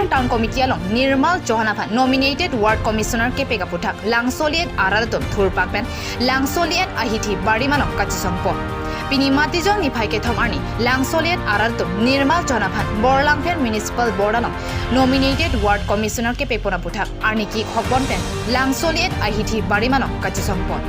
Langsolian Town Committee along Nirmal Chauhan aphan nominated Ward Commissioner kepek aputhak Langsolian arat thurpak pen Langsolian ahithi barimanok kachesong pon Pini matijong ni phaike thom arni Langsolian arat Nirmal Chauhan aphan Borlangpher Municipal Board along nominated Ward Commissioner kepek pon aputhak arni ki khopon pen Langsolian ahithi barimanok kachesong pon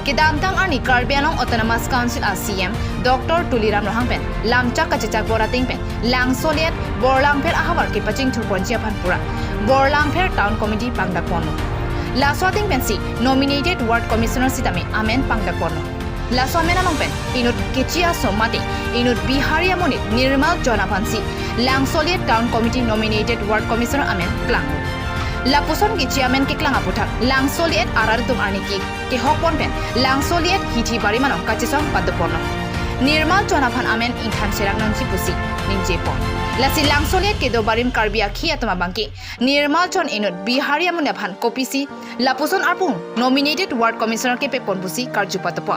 Kedamtang arni Karbi Anong Autonomous Council ACM Dr. Tuliram Rahang pen lamchak kachechak borating pen Langsolian Borlangpher ahawar ke paching thurponji aphan pura Borlangpher Town Committee pangdak pono Laswating pen si nominated Ward Commissioner sitame amen pangdak pono Laswamen anong pen inut kechia somati inut Biharia monit Nirmal Chauhan aphan si Langsolian Town Committee nominated Ward Commissioner amen klang Lapuson ki chairman ki klang aputhak Langsolian arartum arniki ki hokpon pen Langsolian hithi bari manok kachesong paduporno Nirmal Chauhan aphan amen ingkhan serang nangchi pusi ninje pon Lasi Langsolian ke do barim karbia khia toma bangki Nirmal Chauhan inut Biharia mun aphan kopisi Lapuson arpung nominated Ward Commissioner ke pepon pusi karju patopo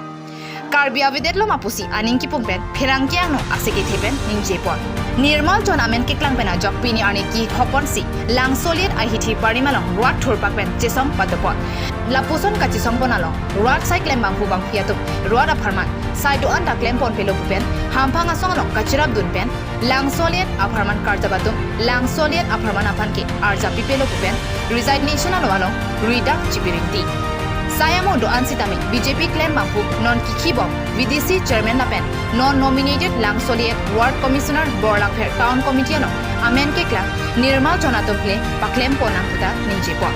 Karbia videt lo mapusi aning ki pumpen pherang kyang no aseke thepen ninje pon Nirmal Chauhan amen ke klang pena jok pini arni ki khopon si Langsolian ahithi parimalong ruat thurpak pen chesong padopot Lapuson kachesong ponalong ruat cyclem banghu bang hiatuk ruat apharman saidu an daklem pon pelo pen hampang asong along kachirap dun pen Langsolian apharman karjabatum Langsolian apharman aphan ke arja pipelo pen resignation along ridak chipirinti Sayamo doan sitami BJP claim banghu non kikibo VDC chairman lapen non nominated Langsolian Ward Commissioner Borlangpher Town Committee no amen ke klang Nirmal Chauhan atomple paklem ponang puta ninje po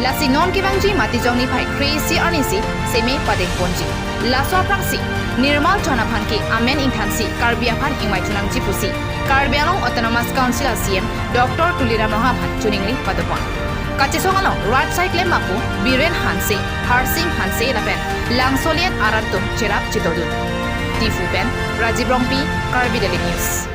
Lasi non kibangji matijong ni phai crazy anisi semi padeng ponji Laswa prangsi Nirmal Chauhan aphan ke amen ingthansi Karbi aphan ingmai chunang jipusi Karbi Anong Autonomous Council ACM Dr. Tuliram aphan chuningri padopon Kachesong along right cycle mapu Biren Hanse Harsing Hanse lapen Langsolian arantum cherap chitodun Tifu pen Rajiv Rongpi Karbi Daily News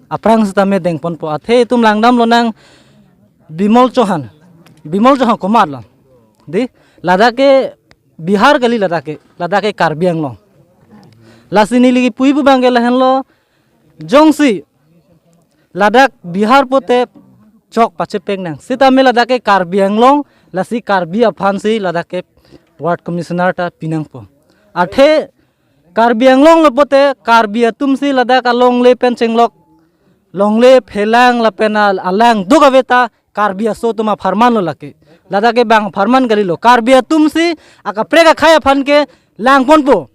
Aprang sitame dengpon po athe tum langdam lonang Nirmal Chauhan komar lo di ladake Bihar gali ladake Karbi Anglong lasini ligi puibu bangela henlo jongsi Ladak Bihar pote chok pache pengnang sitame ladake Karbi Anglong lasi Karbi aphan si ladake Ward Commissioner ta pinang po athe Karbi Anglong lopote Karbi atum si ladak along le pen chenglok longle phelang lapena alang dugaveta Karbi aso tuma farman lo lake ladake bang farman gali lo Karbi atum si aka prega khaya phan ke langpon po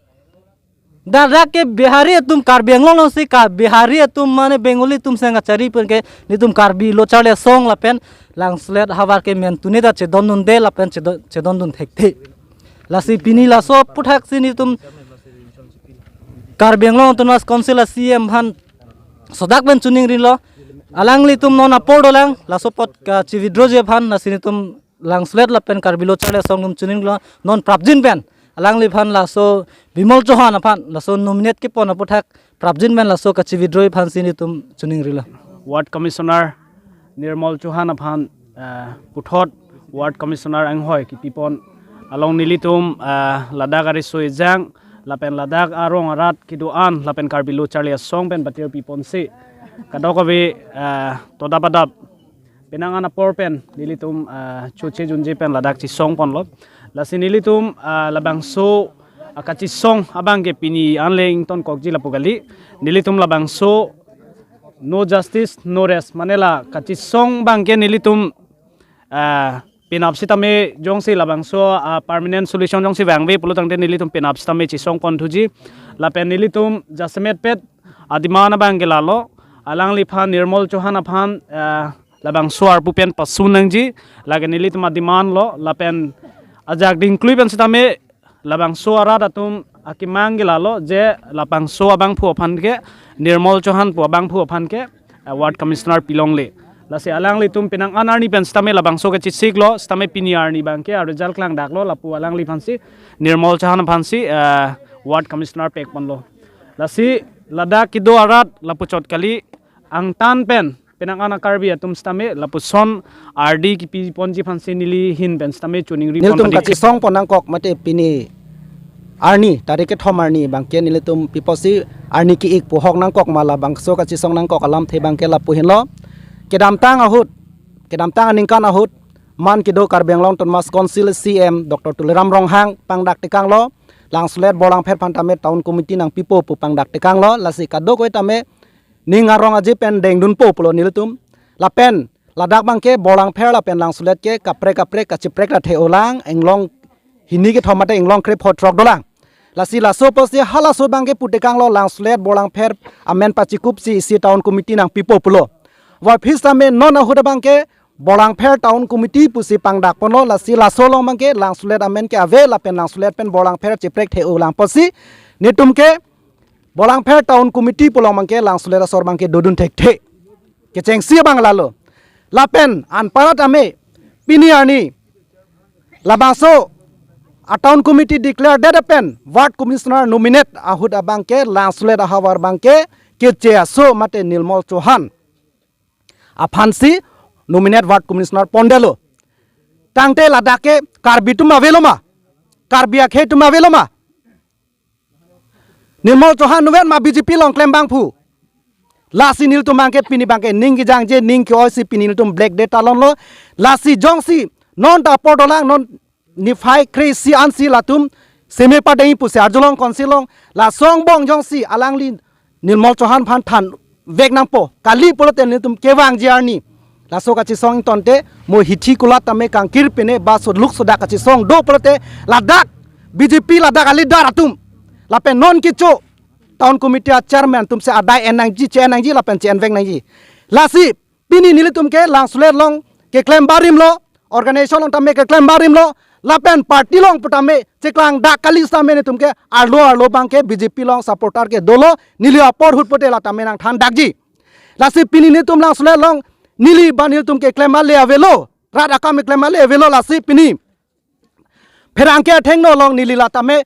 Dadak ke Bihari तुम Karbi Anglong si ka Bihari तुम माने Bengali तुम संग चरी पर के नि तुम Karbi लो चाले song लापेन Langslet हवार के मेन तुने दा चेदन दुन दे लापेन चेदन दुन थेकते लासी पिनी लासो पुठाक सी नि तुम Karbi Anglong Autonomous Council ACM भान सोदाक बेन चुनिंग रिलो अलंगली तुम नोना पोडोलांग लासो पट का चिविड्रोजे भान लासी नि तुम Langslet लापेन Karbi लो चाले song तुम चुनिंग लो नॉन प्राप्जिन पेन Alangli phan laso Nirmal Chauhan aphan laso nominate ke pon aputhak prabjin men laso kachi withdrawal phan sini tum chuning rila Ward Commissioner Nirmal Chauhan aphan puthot Ward Commissioner anghoi ki pipon along nilitum ladak ari soijang lapen ladak arong arat ki doan lapen Karbi lo charlia song pen batir pipon si kadokabe todabadab penangana porpen nilitum choche junje pen ladak chi song pon lo Lasi nilitum labang so kachesong abang ke pini anleng ton kokji lapugali nilitum labang so no justice no rest manela kachesong bangke nilitum pinap sitame jongsi labang so permanent solution jongsi bangbe pulutangte nilitum pinap sitame chisong konthuji lapen nilitum jasmet pet adimana bangke lalo alangli phan Nirmal Chauhan aphan labang so arpupen pasunangji lagen nilitum adiman lo lapen Ajak dingklui pen sitame labang so arat atum akimang gilalo je labang so abang pu aphan ke Nirmal Chauhan pu abang pu aphan ke Ward Commissioner pilongle lasi alang li tum pinang anarni pen sitame labang so ke chisik lo sitame piniar ni bang ke result klang dak lo lapu alang li phansi Nirmal Chauhan phansi Ward Commissioner pek pon lo lasi ladak kido arat lapu chot kali ang tan pen Penangana Karbi atum stame lapuson RD ki ponji phansi nili hin ben stame chuning ri nil tum kachesong ponang kok mate pini arni tari ke thom arni bangke nilitum piposi arni ki ik pohok nang kok mala bangso kachesong nang kok alam the bangke la puhin lo kedam tang aningkan ahut man kido karbenglong tonmas konsil CM Dr. Tuliram Ronghang pangdak tekang lo langslet bolang pher pantame town committee nang pipo pu pangdak tekang lo lasi kado koi tame ningarong aji pen deng dun po pulo nilitum la pen ladak bangke bolang pher la pen langslet ke kapre kachiprek la the olang englong hini ke thomate englong krep hot trok dolang lasi laso posi hala so bangke putekang lo langslet bolang pher amen pachikup si town committee nang pipo pulo wa phistame non ahuda bangke bolang pher town committee pusi pangdak pono lasi laso long bangke langslet amen ke ave la pen langslet pen bolang pher chiprek the olang posi nitum ke bolang pher town committee pulong bangke langslet asor bangke dodun thek the ke chengsi bang lalo lapen an parat ame pini ani labaso a town committee declare that pen ward commissioner nominate ahud abangke langslet ahawar bangke ke cheaso mate Nirmal Chauhan aphansi nominate ward commissioner pondelo tangte ladake karbitum aveloma karbia khetum aveloma Nirmal Chauhan nuven ma BJP long klem bangphu lasi nil tum bangke pini bangke ning jang je ning ki oisi pini tum black data lon lo lasi jongsi non ta podolang non nifai krisi ansi latum seme padai pusi arjolong konsilong la songbong jongsi alangli Nirmal Chauhan phan than vek nang po kali polote ni tum kewang jiarni la so kachesong tonte mo hithi kula tame kangkir pene ba so luk soda kachesong do polote ladak BJP ladak ali daratum la pen non kicho town committee chairman tum se adai enangji che enangji la pen chen vek nangji lasi pini nilitum ke langslet long ke claim barim lo organization long tame ke claim barim lo lapen party long putame cheklang da kali same ne tumke arlo bangke BJP long supporter ke dolo nili apor hut pote la tame nang than dakji lasi pini ne tum langsle long nili banil tumke claim le avelo rat akam claim le avelo lasi pini pherangke thengno long nili la tame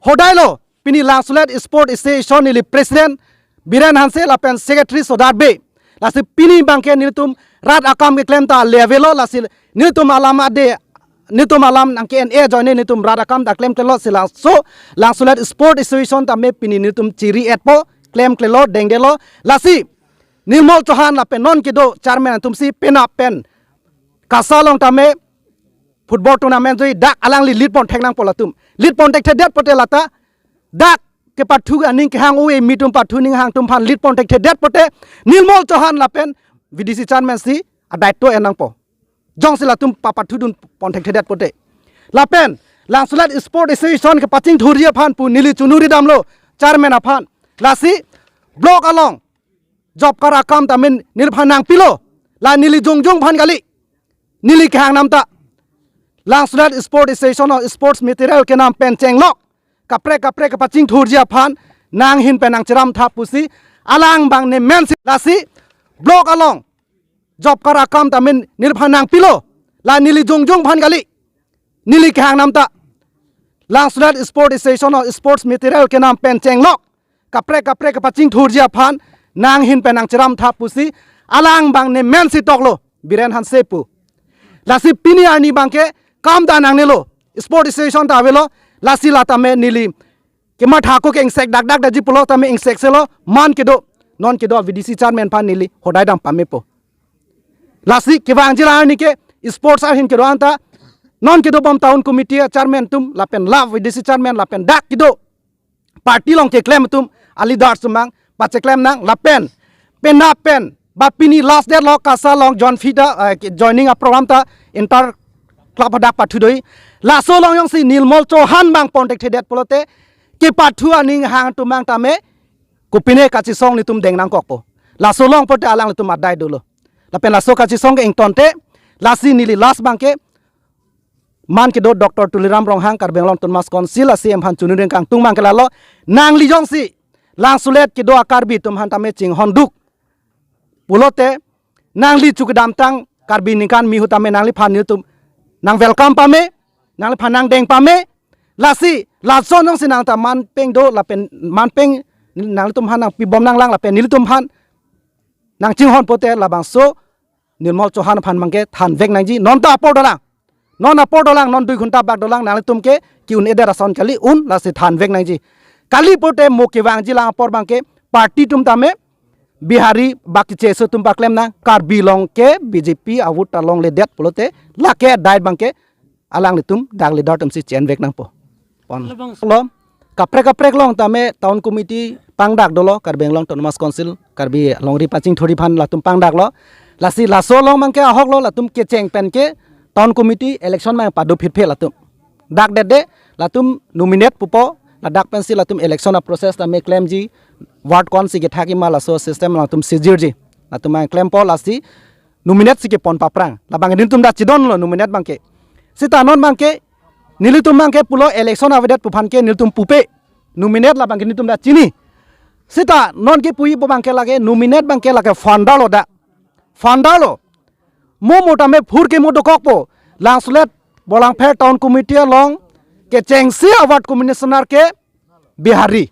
hodailo pini langslet sport association nili president biren hanse lapen secretary sodarbe lasi pini bangke nili tum rat akam ke claim ta le avelo lasi nili tum alama de nitum alam nang KNA join nitum radakam da claim klelo silang so langsulet sport association ta me pini nitum ciri etpo claim klelo dengdelo lasi Nirmal Chauhan la pen non kido chairman tum si pena pen kasalong ta me football tournament joi dak alang li lead pon theknang polatum lead pon tek thedet pote lata dak ke pathu aning ke hang owe mitum pathu ning hang tum phan lead pon tek thedet pote Nirmal Chauhan la pen VDC chairman si adaito enang po jong sila tum papathu dun pontek thedet pote lapen langsulat sport association ke paching thuria phan pu nili chunuri damlo chairman aphan lasi block along job kara kam tamin nirphanang pilo la nili jongjong phan gali nili khang namta langsulat sport association of sports material ke nam pen chenglok kapre ke paching thuria phan nang hin penang chiram tha pusi alang bang ne men lasi block along job kara kam tamin nirphanang pilo la nili jongjong phan gali nili khang namta langsulat sport association of sports material ke nam pen chenglok kapre ke paching thurjia phan nang hin penang chiram tha pusi alang bang ne men si toklo biren han sepu lasi pini ani bangke kam da nang nelo sport association ta velo lasi lata me nili ke ma thako ke insek dak da ji pulo ta me insek selo man kedo non kedo VDC chairman phan nili hodai dam pamepo lasi kewang jila ni ke sports ar hin ke anta non ke do bom town committee chairman tum lapen love VDC chairman lapen dak kido party long ke claim tum ali dar sumang pache claim nang lapen pena pen bapini last day lo kasa long John Fida joining a program ta inter club dak pathu doi la so long yong si Nirmal Chauhan bang pontek thedet polote ke pathu aning hang tumang tame kupine kachesong ni tum deng nang kokpo la so long pote alang tum adai dolo lapen la so kachesong ke ing tonte lasi nili las bangke man ke do Dr. Tuliram Ronghang karbenglong tunmas konsil asi em han chunureng kang tung mangke lalo nang li jong si lang sulet ke do akarbi tum han tame ching honduk pulote nang li chukdam tang karbi nikan mi hutame nang li phan ni tum nang welcome pame nang li phanang deng pame lasi lason jong si nang ta man peng do lapen man peng nang li tum han nang pi bom nang lang lapen ni tum han nang ching hon pote labang so Nirmal Chauhan phan mangke than vek nangji non ta apor dolang non apor dolang non 2 घंटा bak dolang nang tum ke ki un eder ason kali un la se than vek nang ji kali pote mo ke wang ji lang apor bang ke party tum tame bihari bak cheso tum baklem na kar bilong ke bjp awut talong le det polote la ke dai bang ke alang le tum dag le dot tum si chen vek nang po pon lo kaprek long tame town committee pangdak dolo kar benglong autonomous council kar bi longri paching thori phan la tum pangdak lo lasi laso long mang ke ahok lo la tum ke cheng pen ke town committee election mang padu phit phe la tum dak de la tum nominate pupo la dak pen si la tum election a process ta me claim ji ward kon si ke thaki ma la so system la tum sijir ji la tum claim po la si nominate si ke pon paprang la bang din tum da chidon lo nominate bang ke sita non bang ke nili tum bang ke pulo election avedet puphan ke nil tum pupe nominate la bang ke ni tum da chini sita non ke pui bo bang ke lage nominate bang ke lage fandalo da fandalo mo mota me phur ke mo do kokpo langslet bolang phe town committee long ke chengsi award commissioner ke bihari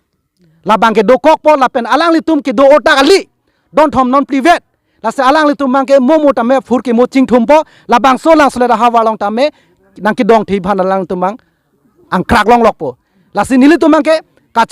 la bang ke do kokpo la pen alang litum ke do ota ali don thom non private la se alang litum bang ke mo mota me phur ke mo ching thumpo la bang so langslet ha wa long ta me nang ki dong thi phan alang tum bang ang krak long lokpo la si nili tum bang ke ka